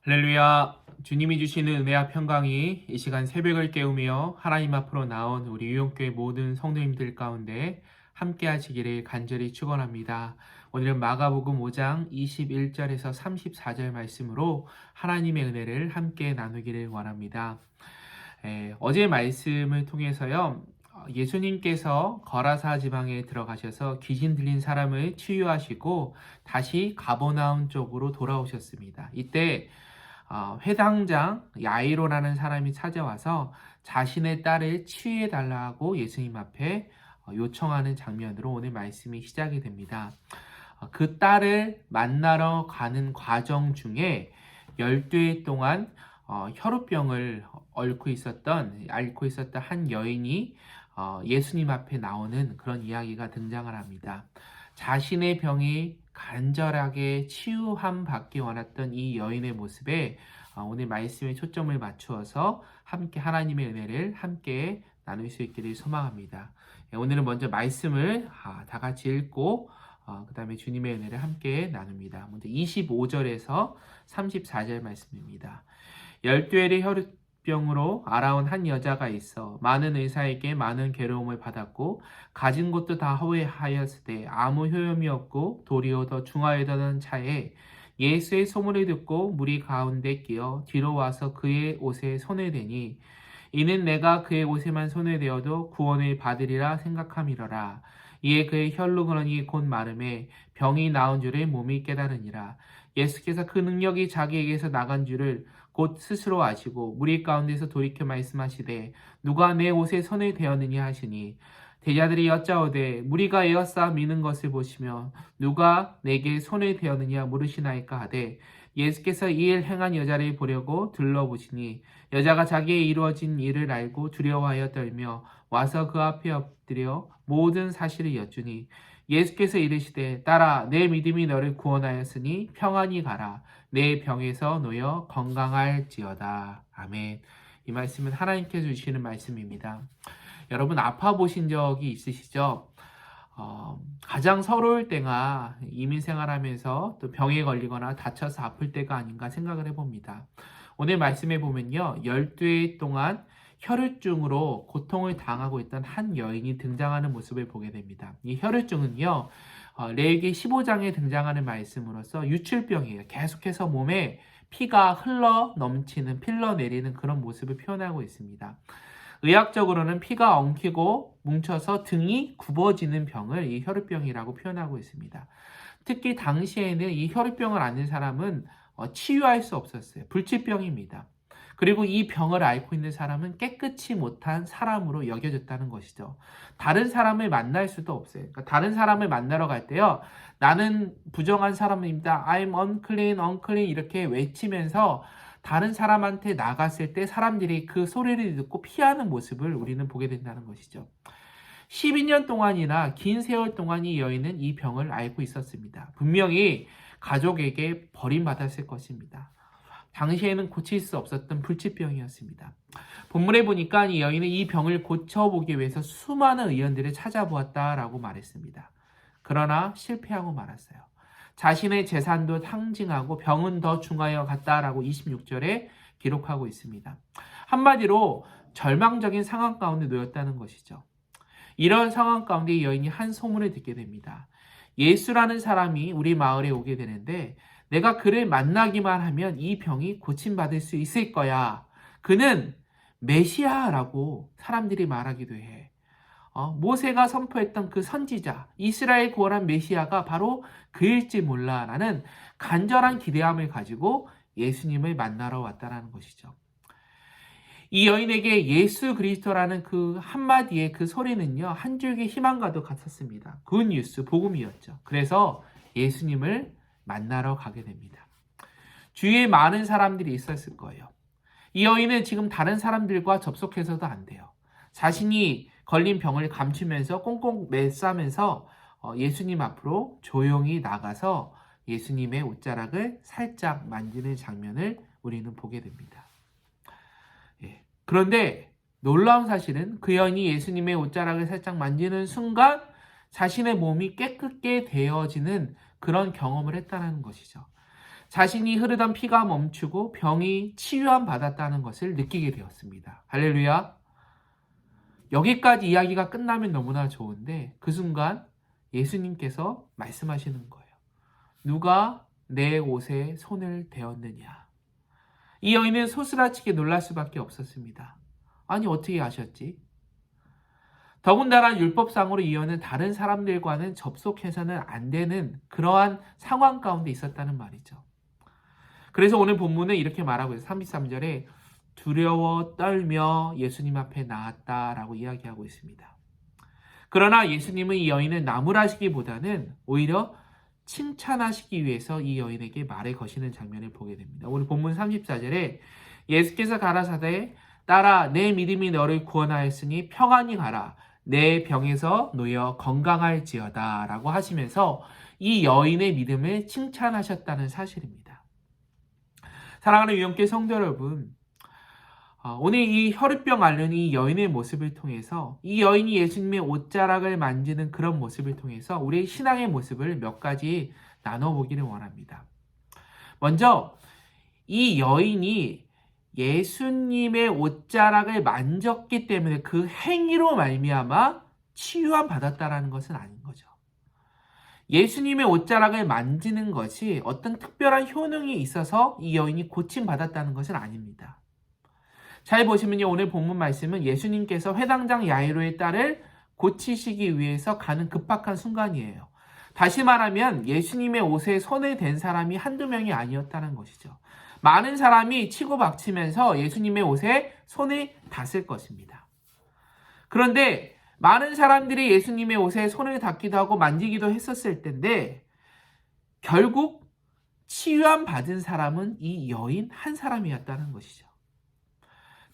할렐루야. 주님이 주시는 은혜와 평강이 이 시간 새벽을 깨우며 하나님 앞으로 나온 우리 유용교회 모든 성도님들 가운데 함께 하시기를 간절히 축원합니다. 오늘은 마가복음 5장 21절에서 34절 말씀으로 하나님의 은혜를 함께 나누기를 원합니다. 어제 말씀을 통해서요. 예수님께서 거라사 지방에 들어가셔서 귀신 들린 사람을 치유하시고 다시 가버나움 쪽으로 돌아오셨습니다. 이때 회당장 야이로라는 사람이 찾아와서 자신의 딸을 치유해달라고 예수님 앞에 요청하는 장면으로 오늘 말씀이 시작이 됩니다. 그 딸을 만나러 가는 과정 중에 12일 동안 혈우병을 앓고 있었던 한 여인이 예수님 앞에 나오는 그런 이야기가 등장을 합니다. 자신의 병이 간절하게 치유함 받기 원했던 이 여인의 모습에 오늘 말씀에 초점을 맞추어서 함께 하나님의 은혜를 함께 나눌 수 있기를 소망합니다. 오늘은 먼저 말씀을 다 같이 읽고 그 다음에 주님의 은혜를 함께 나눕니다. 먼저 25절에서 34절 말씀입니다. 12일의 혈우병으로 알아온 한 여자가 있어 많은 의사에게 많은 괴로움을 받았고 가진 것도 다 허회하였으되 아무 효용이 없고 도리어 더 중하여던 차에 예수의 소문을 듣고 무리 가운데 끼어 뒤로 와서 그의 옷에 손을 대니 이는 내가 그의 옷에만 손을 대어도 구원을 받으리라 생각함이러라. 이에 그의 혈루그러니 곧 마름에 병이 나은 줄을 몸이 깨달으니라. 예수께서 그 능력이 자기에게서 나간 줄을 곧 스스로 아시고 무리 가운데서 돌이켜 말씀하시되 누가 내 옷에 손을 대었느냐 하시니 제자들이 여짜오되 무리가 에워싸 미는 것을 보시며 누가 내게 손을 대었느냐 물으시나이까 하되 예수께서 이 일 행한 여자를 보려고 둘러보시니 여자가 자기의 이루어진 일을 알고 두려워하여 떨며 와서 그 앞에 엎드려 모든 사실을 여쭈니 예수께서 이르시되 딸아 내 믿음이 너를 구원하였으니 평안히 가라 내 병에서 놓여 건강할지어다. 아멘. 이 말씀은 하나님께서 주시는 말씀입니다. 여러분 아파 보신 적이 있으시죠? 가장 서러울 때가 이민 생활하면서 또 병에 걸리거나 다쳐서 아플 때가 아닌가 생각을 해봅니다. 오늘 말씀해 보면요. 12일 동안 혈우증으로 고통을 당하고 있던 한 여인이 등장하는 모습을 보게 됩니다. 이 혈우증은요. 레위기 15장에 등장하는 말씀으로서 유출병이에요. 계속해서 몸에 피가 흘러 넘치는 필러 내리는 그런 모습을 표현하고 있습니다. 의학적으로는 피가 엉키고 뭉쳐서 등이 굽어지는 병을 이 혈우병이라고 표현하고 있습니다. 특히 당시에는 이 혈우병을 앓는 사람은 치유할 수 없었어요. 불치병입니다. 그리고 이 병을 앓고 있는 사람은 깨끗이 못한 사람으로 여겨졌다는 것이죠. 다른 사람을 만날 수도 없어요. 그러니까 다른 사람을 만나러 갈 때요. 나는 부정한 사람입니다. I'm unclean, unclean 이렇게 외치면서 다른 사람한테 나갔을 때 사람들이 그 소리를 듣고 피하는 모습을 우리는 보게 된다는 것이죠. 12년 동안이나 긴 세월 동안 이 여인은 이 병을 앓고 있었습니다. 분명히 가족에게 버림받았을 것입니다. 당시에는 고칠 수 없었던 불치병이었습니다. 본문에 보니까 이 여인은 이 병을 고쳐보기 위해서 수많은 의원들을 찾아보았다라고 말했습니다. 그러나 실패하고 말았어요. 자신의 재산도 상징하고 병은 더 중하여 갔다라고 26절에 기록하고 있습니다. 한마디로 절망적인 상황 가운데 놓였다는 것이죠. 이런 상황 가운데 이 여인이 한 소문을 듣게 됩니다. 예수라는 사람이 우리 마을에 오게 되는데 내가 그를 만나기만 하면 이 병이 고침받을 수 있을 거야. 그는 메시아라고 사람들이 말하기도 해. 모세가 선포했던 그 선지자, 이스라엘 구원한 메시아가 바로 그일지 몰라라는 간절한 기대함을 가지고 예수님을 만나러 왔다는 것이죠. 이 여인에게 예수 그리스도라는 그 한마디의 그 소리는요, 한 줄기 희망과도 같았습니다. 굿뉴스, 복음이었죠. 그래서 예수님을 만나러 가게 됩니다. 주위에 많은 사람들이 있었을 거예요. 이 여인은 지금 다른 사람들과 접속해서도 안 돼요. 자신이 걸린 병을 감추면서 꽁꽁 매싸면서 예수님 앞으로 조용히 나가서 예수님의 옷자락을 살짝 만지는 장면을 우리는 보게 됩니다. 그런데 놀라운 사실은 그 여인이 예수님의 옷자락을 살짝 만지는 순간 자신의 몸이 깨끗게 되어지는 그런 경험을 했다는 것이죠. 자신이 흐르던 피가 멈추고 병이 치유함 받았다는 것을 느끼게 되었습니다. 할렐루야. 여기까지 이야기가 끝나면 너무나 좋은데 그 순간 예수님께서 말씀하시는 거예요. 누가 내 옷에 손을 대었느냐. 이 여인은 소스라치게 놀랄 수밖에 없었습니다. 아니 어떻게 아셨지? 더군다나 율법상으로 이 여인은 다른 사람들과는 접속해서는 안 되는 그러한 상황 가운데 있었다는 말이죠. 그래서 오늘 본문은 이렇게 말하고 있어요. 33절에 두려워 떨며 예수님 앞에 나왔다라고 이야기하고 있습니다. 그러나 예수님은 이 여인을 나무라시기보다는 오히려 칭찬하시기 위해서 이 여인에게 말을 거시는 장면을 보게 됩니다. 오늘 본문 34절에 예수께서 가라사대 딸아 내 믿음이 너를 구원하였으니 평안히 가라 내 병에서 놓여 건강할지어다 라고 하시면서 이 여인의 믿음을 칭찬하셨다는 사실입니다. 사랑하는 유영교회 성도 여러분, 오늘 이 혈루병 앓는 이 여인의 모습을 통해서 이 여인이 예수님의 옷자락을 만지는 그런 모습을 통해서 우리의 신앙의 모습을 몇 가지 나눠보기를 원합니다. 먼저 이 여인이 예수님의 옷자락을 만졌기 때문에 그 행위로 말미암아 치유함 받았다라는 것은 아닌 거죠. 예수님의 옷자락을 만지는 것이 어떤 특별한 효능이 있어서 이 여인이 고침받았다는 것은 아닙니다. 잘 보시면요, 오늘 본문 말씀은 예수님께서 회당장 야이로의 딸을 고치시기 위해서 가는 급박한 순간이에요. 다시 말하면 예수님의 옷에 손을 댄 사람이 한두 명이 아니었다는 것이죠. 많은 사람이 치고 박치면서 예수님의 옷에 손을 닿을 것입니다. 그런데 많은 사람들이 예수님의 옷에 손을 닿기도 하고 만지기도 했었을 텐데 결국 치유함 받은 사람은 이 여인 한 사람이었다는 것이죠.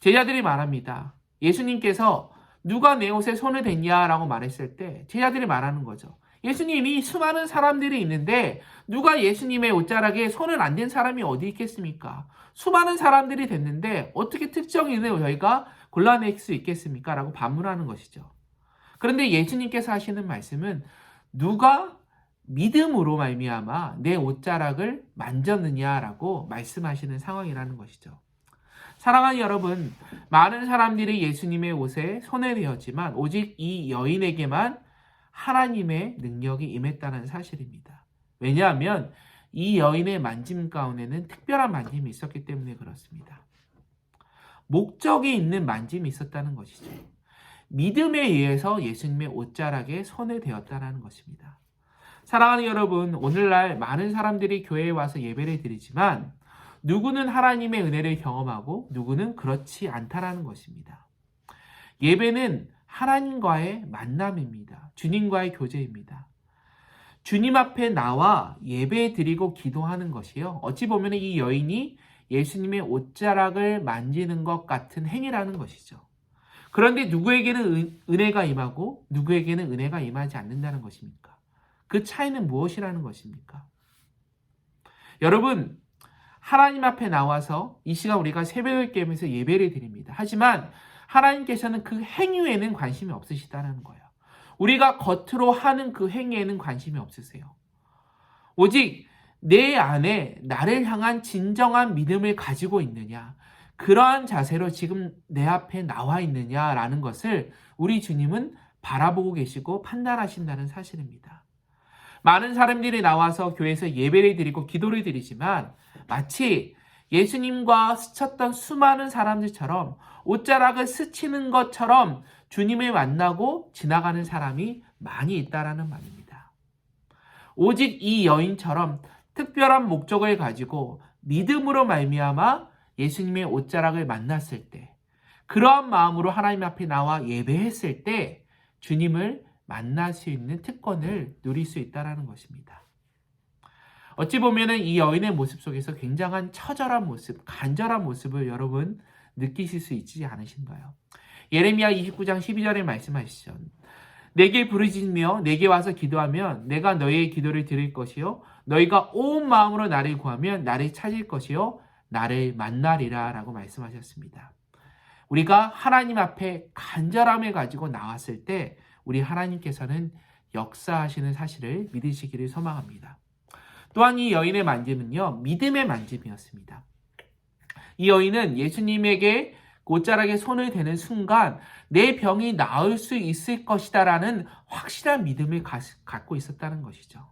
제자들이 말합니다. 예수님께서 누가 내 옷에 손을 댔냐라고 말했을 때 제자들이 말하는 거죠. 예수님이 수많은 사람들이 있는데 누가 예수님의 옷자락에 손을 안 댄 사람이 어디 있겠습니까? 수많은 사람들이 됐는데 어떻게 특정인을 저희가 골라낼 수 있겠습니까? 라고 반문하는 것이죠. 그런데 예수님께서 하시는 말씀은 누가 믿음으로 말미암아 내 옷자락을 만졌느냐라고 말씀하시는 상황이라는 것이죠. 사랑하는 여러분, 많은 사람들이 예수님의 옷에 손을 대었지만 오직 이 여인에게만 하나님의 능력이 임했다는 사실입니다. 왜냐하면 이 여인의 만짐 가운데는 특별한 만짐이 있었기 때문에 그렇습니다. 목적이 있는 만짐이 있었다는 것이죠. 믿음에 의해서 예수님의 옷자락에 손을 대었다는 것입니다. 사랑하는 여러분, 오늘날 많은 사람들이 교회에 와서 예배를 드리지만 누구는 하나님의 은혜를 경험하고 누구는 그렇지 않다라는 것입니다. 예배는 하나님과의 만남입니다. 주님과의 교제입니다. 주님 앞에 나와 예배 드리고 기도하는 것이요. 어찌 보면 이 여인이 예수님의 옷자락을 만지는 것 같은 행위라는 것이죠. 그런데 누구에게는 은혜가 임하고 누구에게는 은혜가 임하지 않는다는 것입니까? 그 차이는 무엇이라는 것입니까? 여러분, 하나님 앞에 나와서 이 시간 우리가 새벽을 깨면서 예배를 드립니다. 하지만 하나님께서는 그 행위에는 관심이 없으시다는 거예요. 우리가 겉으로 하는 그 행위에는 관심이 없으세요. 오직 내 안에 나를 향한 진정한 믿음을 가지고 있느냐, 그러한 자세로 지금 내 앞에 나와 있느냐라는 것을 우리 주님은 바라보고 계시고 판단하신다는 사실입니다. 많은 사람들이 나와서 교회에서 예배를 드리고 기도를 드리지만 마치 예수님과 스쳤던 수많은 사람들처럼 옷자락을 스치는 것처럼 주님을 만나고 지나가는 사람이 많이 있다라는 말입니다. 오직 이 여인처럼 특별한 목적을 가지고 믿음으로 말미암아 예수님의 옷자락을 만났을 때, 그러한 마음으로 하나님 앞에 나와 예배했을 때 주님을 만날 수 있는 특권을 누릴 수 있다는 것입니다. 어찌 보면 이 여인의 모습 속에서 굉장한 처절한 모습, 간절한 모습을 여러분 느끼실 수 있지 않으신가요? 예레미야 29장 12절에 말씀하시죠. 내게 부르짖으며 내게 와서 기도하면 내가 너희의 기도를 들을 것이요 너희가 온 마음으로 나를 구하면 나를 찾을 것이요 나를 만나리라 라고 말씀하셨습니다. 우리가 하나님 앞에 간절함을 가지고 나왔을 때 우리 하나님께서는 역사하시는 사실을 믿으시기를 소망합니다. 또한 이 여인의 만짐은요, 믿음의 만짐이었습니다. 이 여인은 예수님에게 옷자락에 손을 대는 순간 내 병이 나을 수 있을 것이다라는 확실한 믿음을 갖고 있었다는 것이죠.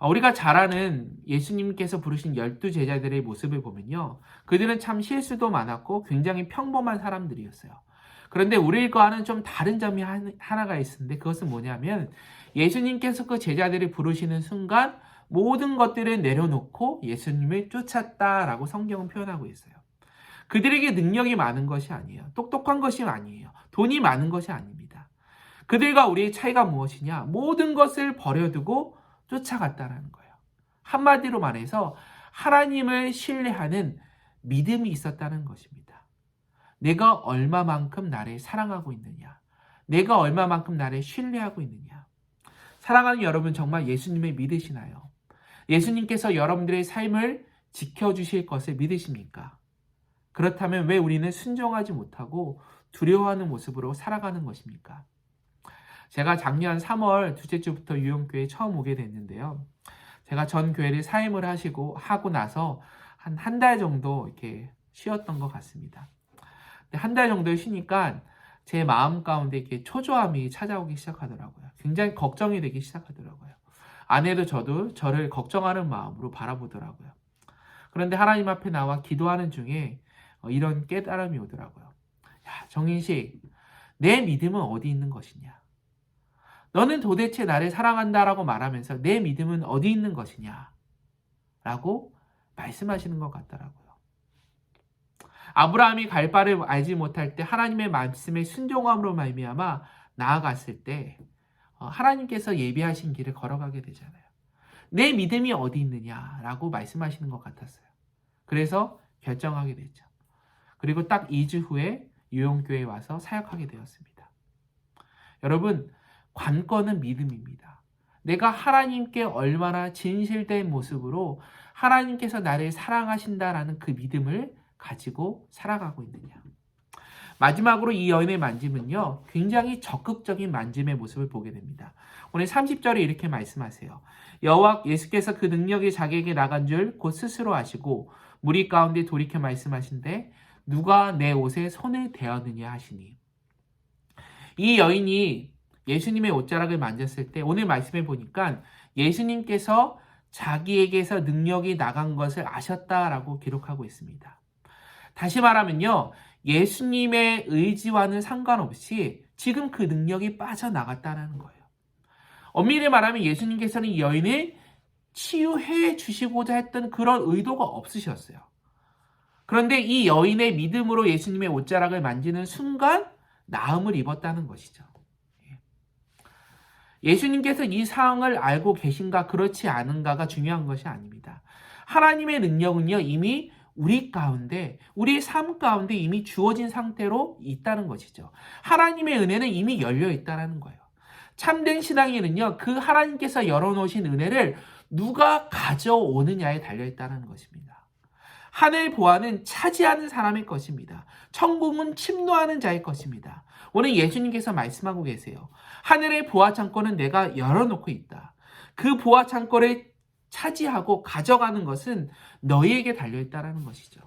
우리가 잘 아는 예수님께서 부르신 12제자들의 모습을 보면요, 그들은 참 실수도 많았고 굉장히 평범한 사람들이었어요. 그런데 우리과는 좀 다른 점이 하나가 있었는데, 그것은 뭐냐면 예수님께서 그 제자들을 부르시는 순간 모든 것들을 내려놓고 예수님을 쫓았다라고 성경은 표현하고 있어요. 그들에게 능력이 많은 것이 아니에요. 똑똑한 것이 아니에요. 돈이 많은 것이 아닙니다. 그들과 우리의 차이가 무엇이냐? 모든 것을 버려두고 쫓아갔다라는 거예요. 한마디로 말해서 하나님을 신뢰하는 믿음이 있었다는 것입니다. 내가 얼마만큼 나를 사랑하고 있느냐? 내가 얼마만큼 나를 신뢰하고 있느냐? 사랑하는 여러분, 정말 예수님을 믿으시나요? 예수님께서 여러분들의 삶을 지켜주실 것을 믿으십니까? 그렇다면 왜 우리는 순종하지 못하고 두려워하는 모습으로 살아가는 것입니까? 제가 작년 3월 둘째 주부터 유용교회에 처음 오게 됐는데요. 제가 전 교회를 사임을 하고 나서 한 달 정도 이렇게 쉬었던 것 같습니다. 한 달 정도 쉬니까 제 마음 가운데 이렇게 초조함이 찾아오기 시작하더라고요. 굉장히 걱정이 되기 시작하더라고요. 아내도 저도 저를 걱정하는 마음으로 바라보더라고요. 그런데 하나님 앞에 나와 기도하는 중에 이런 깨달음이 오더라고요. 야, 정인식, 내 믿음은 어디 있는 것이냐? 너는 도대체 나를 사랑한다라고 말하면서 내 믿음은 어디 있는 것이냐? 라고 말씀하시는 것 같더라고요. 아브라함이 갈 바를 알지 못할 때 하나님의 말씀에 순종함으로 말미암아 나아갔을 때 하나님께서 예비하신 길을 걸어가게 되잖아요. 내 믿음이 어디 있느냐라고 말씀하시는 것 같았어요. 그래서 결정하게 됐죠. 그리고 딱 2주 후에 유용교회에 와서 사역하게 되었습니다. 여러분, 관건은 믿음입니다. 내가 하나님께 얼마나 진실된 모습으로 하나님께서 나를 사랑하신다라는 그 믿음을 가지고 살아가고 있느냐. 마지막으로 이 여인의 만짐은요, 굉장히 적극적인 만짐의 모습을 보게 됩니다. 오늘 30절에 이렇게 말씀하세요. 여호와 예수께서 그 능력이 자기에게 나간 줄 곧 스스로 아시고 무리 가운데 돌이켜 말씀하신대 누가 내 옷에 손을 대었느냐 하시니. 이 여인이 예수님의 옷자락을 만졌을 때 오늘 말씀해 보니까 예수님께서 자기에게서 능력이 나간 것을 아셨다라고 기록하고 있습니다. 다시 말하면요, 예수님의 의지와는 상관없이 지금 그 능력이 빠져나갔다는 거예요. 엄밀히 말하면 예수님께서는 이 여인을 치유해 주시고자 했던 그런 의도가 없으셨어요. 그런데 이 여인의 믿음으로 예수님의 옷자락을 만지는 순간 나음을 입었다는 것이죠. 예수님께서 이 상황을 알고 계신가 그렇지 않은가가 중요한 것이 아닙니다. 하나님의 능력은요, 이미 우리 가운데, 우리의 삶 가운데 이미 주어진 상태로 있다는 것이죠. 하나님의 은혜는 이미 열려 있다는 거예요. 참된 신앙에는요, 그 하나님께서 열어놓으신 은혜를 누가 가져오느냐에 달려있다는 것입니다. 하늘 보화는 차지하는 사람의 것입니다. 천국은 침노하는 자의 것입니다. 오늘 예수님께서 말씀하고 계세요. 하늘의 보화 창고는 내가 열어놓고 있다. 그 보화 창고를 차지하고 가져가는 것은 너희에게 달려있다는 것이죠.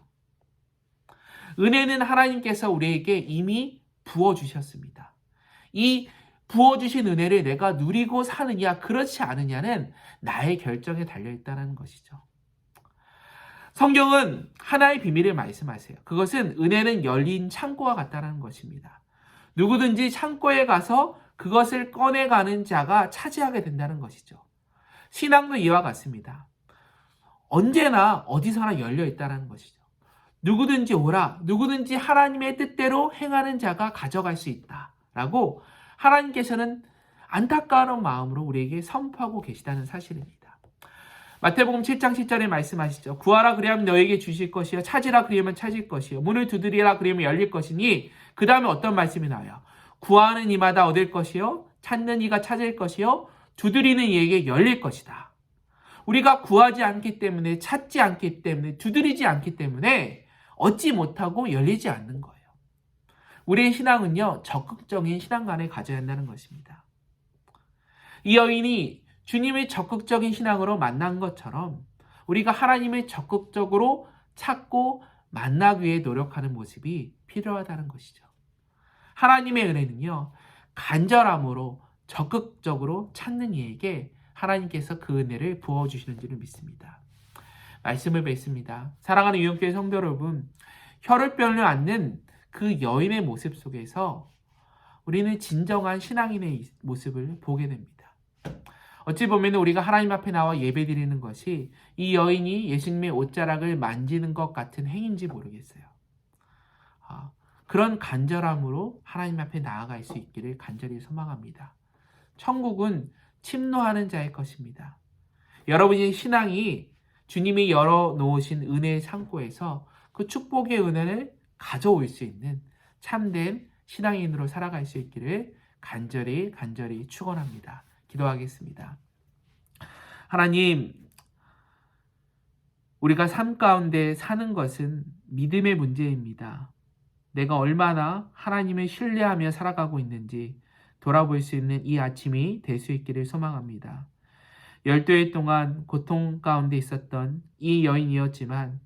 은혜는 하나님께서 우리에게 이미 부어주셨습니다. 이 부어주신 은혜를 내가 누리고 사느냐 그렇지 않느냐는 나의 결정에 달려있다는 것이죠. 성경은 하나의 비밀을 말씀하세요. 그것은 은혜는 열린 창고와 같다는 것입니다. 누구든지 창고에 가서 그것을 꺼내가는 자가 차지하게 된다는 것이죠. 신앙도 이와 같습니다. 언제나 어디서나 열려 있다는 것이죠. 누구든지 오라, 누구든지 하나님의 뜻대로 행하는 자가 가져갈 수 있다라고 하나님께서는 안타까운 마음으로 우리에게 선포하고 계시다는 사실입니다. 마태복음 7장 10절에 말씀하시죠. 구하라 그리하면 너에게 주실 것이요 찾으라 그리하면 찾을 것이요 문을 두드리라 그리하면 열릴 것이니 그 다음에 어떤 말씀이 나와요? 구하는 이마다 얻을 것이요 찾는 이가 찾을 것이요 두드리는 이에게 열릴 것이다. 우리가 구하지 않기 때문에 찾지 않기 때문에 두드리지 않기 때문에 얻지 못하고 열리지 않는 거예요. 우리의 신앙은요 적극적인 신앙관을 가져야 한다는 것입니다. 이 여인이 주님의 적극적인 신앙으로 만난 것처럼 우리가 하나님을 적극적으로 찾고 만나기 위해 노력하는 모습이 필요하다는 것이죠. 하나님의 은혜는요, 간절함으로 적극적으로 찾는 이에게 하나님께서 그 은혜를 부어주시는 줄을 믿습니다. 말씀을 뵙습니다. 사랑하는 유영교회 성도 여러분, 혀를 빼려 않는 그 여인의 모습 속에서 우리는 진정한 신앙인의 모습을 보게 됩니다. 어찌 보면 우리가 하나님 앞에 나와 예배드리는 것이 이 여인이 예수님의 옷자락을 만지는 것 같은 행인지 모르겠어요. 그런 간절함으로 하나님 앞에 나아갈 수 있기를 간절히 소망합니다. 천국은 침노하는 자의 것입니다. 여러분의 신앙이 주님이 열어놓으신 은혜의 창고에서 그 축복의 은혜를 가져올 수 있는 참된 신앙인으로 살아갈 수 있기를 간절히 축원합니다. 기도하겠습니다. 하나님, 우리가 삶 가운데 사는 것은 믿음의 문제입니다. 내가 얼마나 하나님을 신뢰하며 살아가고 있는지 돌아볼 수 있는 이 아침이 될 수 있기를 소망합니다. 12일 동안 고통 가운데 있었던 이 여인이었지만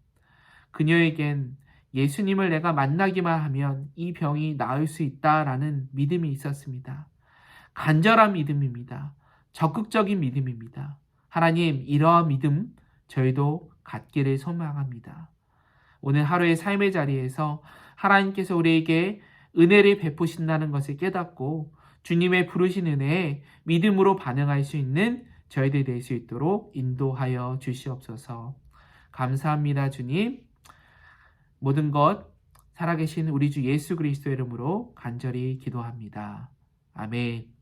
그녀에겐 예수님을 내가 만나기만 하면 이 병이 나을 수 있다라는 믿음이 있었습니다. 간절한 믿음입니다. 적극적인 믿음입니다. 하나님, 이러한 믿음 저희도 갖기를 소망합니다. 오늘 하루의 삶의 자리에서 하나님께서 우리에게 은혜를 베푸신다는 것을 깨닫고 주님의 부르신 은혜에 믿음으로 반응할 수 있는 저희들이 될 수 있도록 인도하여 주시옵소서. 감사합니다, 주님. 모든 것 살아계신 우리 주 예수 그리스도의 이름으로 간절히 기도합니다. 아멘.